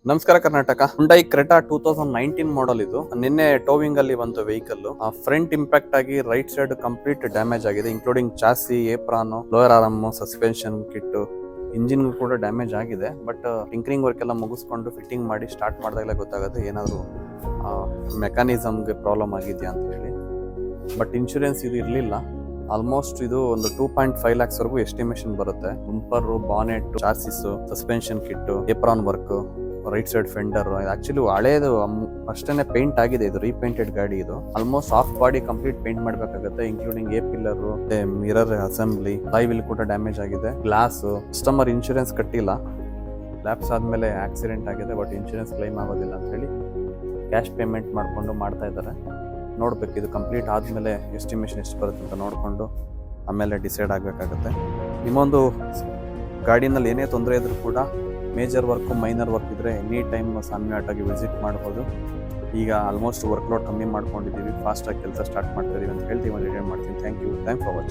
ನಮಸ್ಕಾರ Karnataka. Hyundai Creta 2019 ಮಾಡಲ್ ಇದು. ನಿನ್ನೆ ಟೋವಿಂಗ್ ಅಲ್ಲಿ ಒಂದು ವೆಹಿಕಲ್ ಫ್ರಂಟ್ ಇಂಪ್ಯಾಕ್ಟ್ ಆಗಿ ರೈಟ್ ಸೈಡ್ ಕಂಪ್ಲೀಟ್ ಡ್ಯಾಮೇಜ್ ಆಗಿದೆ, including chassis, apron, lower arm, suspension kit, engine ಕೂಡ ಡ್ಯಾಮೇಜ್ ಆಗಿದೆ. ಬಟ್ ಟಿಂಕರಿಂಗ್ ವರ್ಕ್ ಎಲ್ಲ ಮುಗಿಸ್ಕೊಂಡು ಫಿಟ್ಟಿಂಗ್ ಮಾಡಿ ಸ್ಟಾರ್ಟ್ ಮಾಡಿದಾಗಲೇ ಗೊತ್ತಾಗುತ್ತೆ ಏನಾದರೂ ಮೆಕ್ಯಾನಿಸಮ್ಗೆ ಪ್ರಾಬ್ಲಮ್ ಆಗಿದೆಯಾ ಅಂತ ಹೇಳಿ. ಬಟ್ ಇನ್ಶೂರೆನ್ಸ್ ಇದು ಇರಲಿಲ್ಲ. ಆಲ್ಮೋಸ್ಟ್ ಇದು ಒಂದು 2.5 lakhs ವರೆಗೂ ಎಸ್ಟಿಮೇಷನ್ ಬರುತ್ತೆ. Bumper, bonnet, chassis, suspension kit, apron work, right side fender. Actually ಹಳೇದು ಅಷ್ಟೇನೆ ಪೇಂಟ್ ಆಗಿದೆ, ಇದು ರೀಪೇಂಟೆಡ್ ಗಾಡಿ. ಇದು almost half body complete paint ಮಾಡಬೇಕಾಗುತ್ತೆ, including a pillar, mirror assembly, flywheel ಕೂಡ ಡ್ಯಾಮೇಜ್ ಆಗಿದೆ. ಗ್ಲಾಸ್, ಕಸ್ಟಮರ್ ಇನ್ಶೂರೆನ್ಸ್ ಕಟ್ಟಿಲ್ಲ, ಲ್ಯಾಪ್ಸ್ ಆದ್ಮೇಲೆ ಆಕ್ಸಿಡೆಂಟ್ ಆಗಿದೆ, ಬಟ್ ಇನ್ಶೂರೆನ್ಸ್ ಕ್ಲೈಮ್ ಆಗೋದಿಲ್ಲ ಅಂತ ಹೇಳಿ ಕ್ಯಾಶ್ ಪೇಮೆಂಟ್ ಮಾಡ್ಕೊಂಡು ಮಾಡ್ತಾ ಇದ್ದಾರೆ. ನೋಡ್ಬೇಕು ಇದು ಕಂಪ್ಲೀಟ್ ಆದ್ಮೇಲೆ ಎಸ್ಟಿಮೇಷನ್ ಎಷ್ಟು ಬರುತ್ತೆ ಅಂತ ನೋಡಿಕೊಂಡು ಆಮೇಲೆ ಡಿಸೈಡ್ ಆಗಬೇಕಾಗುತ್ತೆ. ನಿಮ್ಮೊಂದು ಗಾಡಿನಲ್ಲಿ ಏನೇ ತೊಂದರೆ ಇದ್ರೂ ಕೂಡ ಮೇಜರ್ ವರ್ಕು, ಮೈನರ್ ವರ್ಕ್ ಇದ್ದರೆ ಎನಿ ಟೈಮ್ ಸಾಮ್ಯಾಟಾಗಿ ವಿಸಿಟ್ ಮಾಡ್ಬೋದು. ಈಗ ಆಲ್ಮೋಸ್ಟ್ ವರ್ಕ್ ಲೋಡ್ ಕಮ್ಮಿ ಮಾಡ್ಕೊಂಡಿದ್ದೀವಿ, ಫಾಸ್ಟಾಗಿ ಕೆಲಸ ಸ್ಟಾರ್ಟ್ ಮಾಡ್ತಾ ಇದೀವಿ ಅಂತ ಹೇಳ್ತೀವಿ. ಮಾಡ್ತೀನಿ. Thank you for watching.